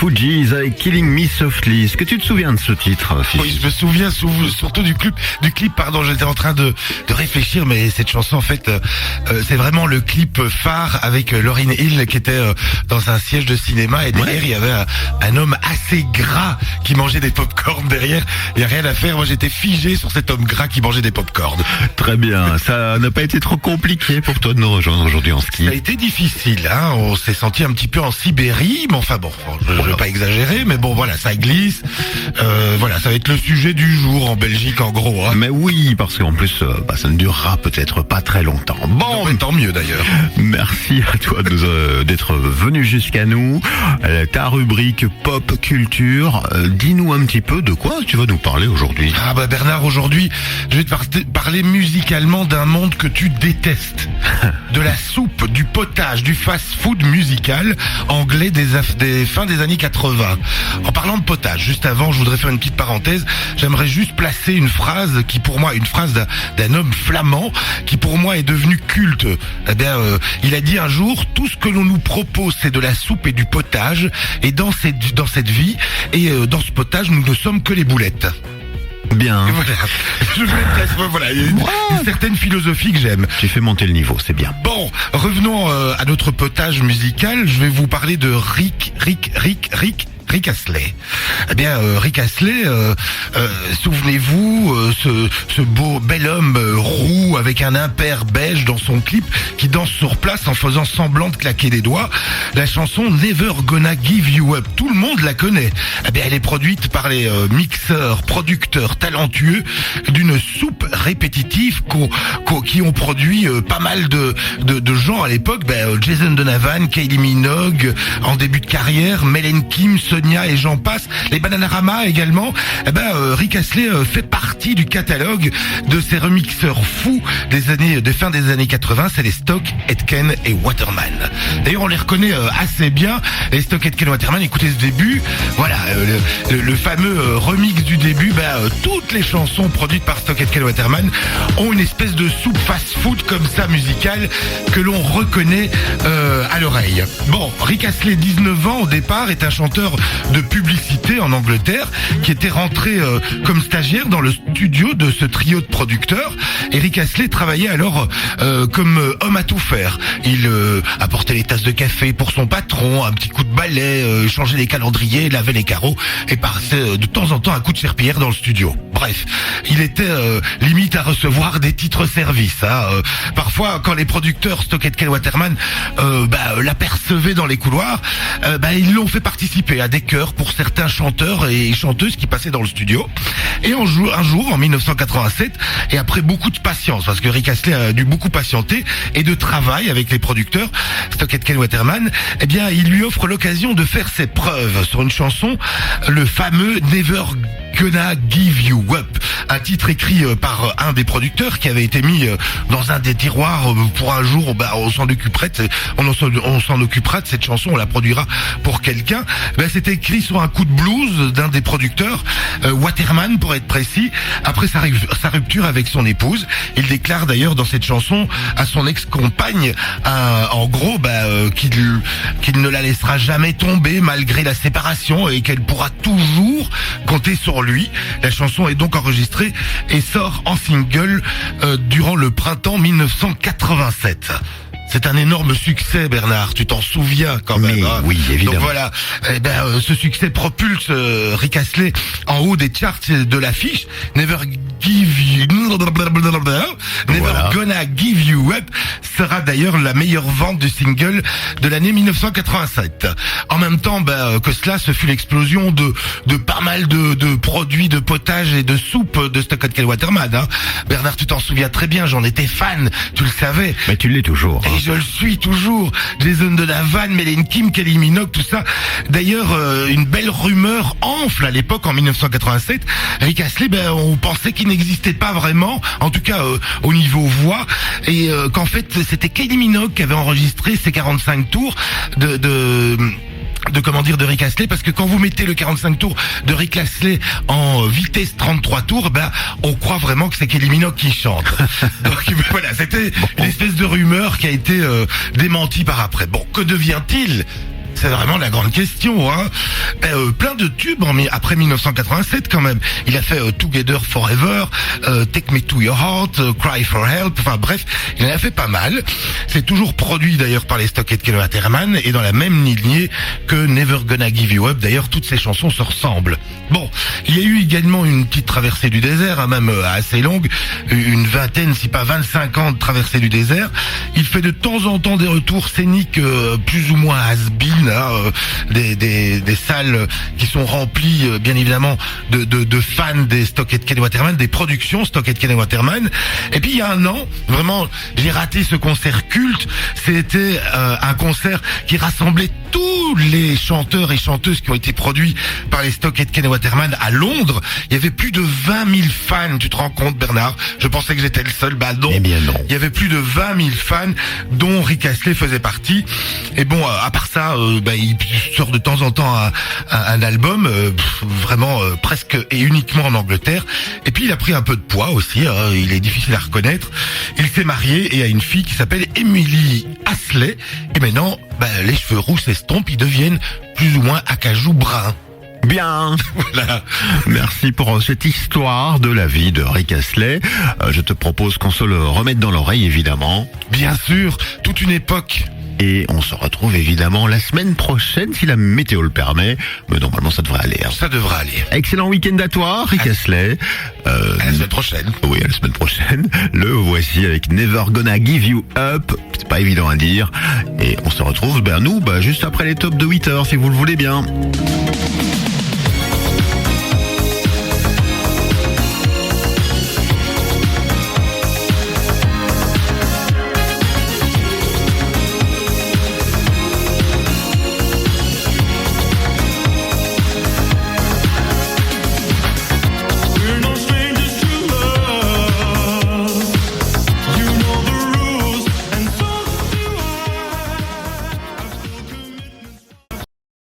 Fugees avec Killing Me Softly. Est-ce que tu te souviens de ce titre, Fifi? Oui, je me souviens surtout du clip. Pardon, j'étais en train de réfléchir, mais cette chanson, en fait, c'est vraiment le clip phare avec Lauryn Hill qui était dans un siège de cinéma et derrière il y avait un homme assez gras qui mangeait des pop-corn derrière. Il n'y a rien à faire. Moi, j'étais figé sur cet homme gras qui mangeait des pop-corn. Très bien. Ça n'a pas été trop compliqué pour toi de nous rejoindre aujourd'hui en ski? Ça a été difficile, hein. On s'est senti un petit peu en Sibérie, mais enfin bon, je ne veux pas exagérer, mais bon, voilà, ça glisse. Voilà, ça va être le sujet du jour en Belgique, en gros. Hein. Mais oui, parce qu'en plus, ça ne durera peut-être pas très longtemps. Bon, tant mieux d'ailleurs. Merci à toi d'être venu jusqu'à nous. Ta rubrique pop culture, dis-nous un petit peu de quoi tu vas nous parler aujourd'hui. Ah bah Bernard, aujourd'hui, je vais te parler musicalement d'un monde que tu détestes. De la soupe, du potage, du fast-food musical anglais des fins des années 80. En parlant de potage, juste avant, je voudrais faire une petite parenthèse. J'aimerais juste placer une phrase qui pour moi, une phrase d'un homme flamand qui pour moi est devenu culte. Eh bien, il a dit un jour, tout ce que l'on nous propose, c'est de la soupe et du potage. Et dans cette vie, et dans ce potage, nous ne sommes que les boulettes. Bien. Voilà, il y a une certaine philosophie que j'aime. Tu fais monter le niveau, c'est bien. Bon, revenons à notre potage musical. Je vais vous parler de Rick Astley. Eh bien, Rick Astley, souvenez-vous, ce bel homme roux avec un impair beige dans son clip qui danse sur place en faisant semblant de claquer des doigts. La chanson Never Gonna Give You Up, tout le monde la connaît. Eh bien, elle est produite par les mixeurs, producteurs talentueux d'une soupe répétitive qui ont produit pas mal de gens à l'époque. Jason Donovan, Kylie Minogue en début de carrière, Melen Kim, Sonia et j'en passe, les Bananarama également. Rick Astley fait partie du catalogue de ces remixeurs fous des fin des années 80, c'est les Stock, Aitken et Waterman. D'ailleurs, on les reconnaît assez bien, les Stock, Aitken et Waterman. Écoutez ce début, voilà, le fameux remix du début. Toutes les chansons produites par Stock, Aitken et Waterman ont une espèce de soupe fast-food comme ça musicale que l'on reconnaît à l'oreille. Bon, Rick Astley, 19 ans au départ, est un chanteur de publicité en Angleterre qui était rentré comme stagiaire dans le studio de ce trio de producteurs. Et Rick Astley travaillait alors comme homme à tout faire. Il apportait les tasses de café pour son patron, un petit coup de balai, changeait les calendriers, lavait les carreaux et passait de temps en temps un coup de serpillière dans le studio. Bref, il était limite à recevoir des titres services. Parfois, quand les producteurs Stock, Aitken, Waterman l'apercevaient dans les couloirs, ils l'ont fait participer à des chœurs pour certains chanteurs et chanteuses qui passaient dans le studio. Et un jour, en 1987, et après beaucoup de patience, parce que Rick Astley a dû beaucoup patienter, et de travail avec les producteurs Stock, Aitken, Waterman, il lui offre l'occasion de faire ses preuves sur une chanson, le fameux Never Gonna Give You Up, un titre écrit par un des producteurs qui avait été mis dans un des tiroirs pour un jour. On s'en occupera de cette chanson, on la produira pour quelqu'un. C'était écrit sur un coup de blues d'un des producteurs, Waterman pour être précis. Après sa rupture avec son épouse, il déclare d'ailleurs dans cette chanson à son ex-compagne, en gros, qu'il ne la laissera jamais tomber malgré la séparation et qu'elle pourra toujours compter sur lui. La chanson est donc enregistrée et sort en single durant le printemps 1987. C'est un énorme succès, Bernard, tu t'en souviens quand même. Mais oui, évidemment. Donc voilà, ce succès propulse Rick Astley en haut des charts de l'affiche. Never Gonna Give You Up sera d'ailleurs la meilleure vente du single de l'année 1987. En même temps que cela, ce fut l'explosion de pas mal de produits de potage et de soupe de Stock, Aitken, Waterman. Bernard, tu t'en souviens très bien, j'en étais fan, tu le savais. Mais tu l'es toujours. Et je le suis toujours. Jason Donovan, Melen Kim, Kylie Minogue, tout ça. D'ailleurs, une belle rumeur enfle à l'époque, en 1987. Rick Astley, on pensait qu'il n'existait pas vraiment, en tout cas au niveau voix, et qu'en fait c'était Kylie Minogue qui avait enregistré ses 45 tours de Rick Astley, parce que quand vous mettez le 45 tours de Rick Astley en vitesse 33 tours, on croit vraiment que c'est Kylie Minogue qui chante. Donc voilà, c'était une espèce de rumeur qui a été démentie par après. Bon, que devient-il C'est vraiment la grande question, hein. Plein de tubes après 1987 quand même. Il a fait Together Forever, Take Me to Your Heart, Cry for Help, enfin bref, il en a fait pas mal. C'est toujours produit d'ailleurs par les Stockhead Kenny Waterman et dans la même lignée que Never Gonna Give You Up. D'ailleurs, toutes ces chansons se ressemblent. Bon, il y a eu également une petite traversée du désert, hein, même assez longue, une vingtaine, si pas 25 ans de traversée du désert. Il fait de temps en temps des retours scéniques plus ou moins has-been, hein, des salles qui sont remplies bien évidemment de fans des Stockhead Kenny Waterman, des productions Stockhead Kenny Waterman. Et puis il y a un an, vraiment, j'ai raté ce concert culte. C'était un concert qui rassemblait tous les chanteurs et chanteuses qui ont été produits par les Stockhead Kenny Waterman à Londres. Il y avait plus de 20 000 fans, tu te rends compte Bernard? Je pensais que j'étais le seul, bah non. Eh bien non. Il y avait plus de 20 000 fans dont Rick Astley faisait partie. Et bon, à part ça, il sort de temps en temps un album, vraiment presque et uniquement en Angleterre. Et puis il a pris un peu de poids aussi, hein, il est difficile à reconnaître. Il s'est marié et a une fille qui s'appelle Emily Astley. Et maintenant, les cheveux roux s'estompent, ils deviennent plus ou moins acajou brun. Bien, voilà. Merci pour cette histoire de la vie de Rick Astley. Je te propose qu'on se le remette dans l'oreille, évidemment. Bien sûr, toute une époque. Et on se retrouve évidemment la semaine prochaine, si la météo le permet. Mais normalement, ça devrait aller. Hein. Ça devrait aller. Excellent week-end à toi, Rick Astley. À la semaine prochaine. Oui, à la semaine prochaine. Le voici avec Never Gonna Give You Up. C'est pas évident à dire. Et on se retrouve, nous, juste après les tops de 8h, si vous le voulez bien.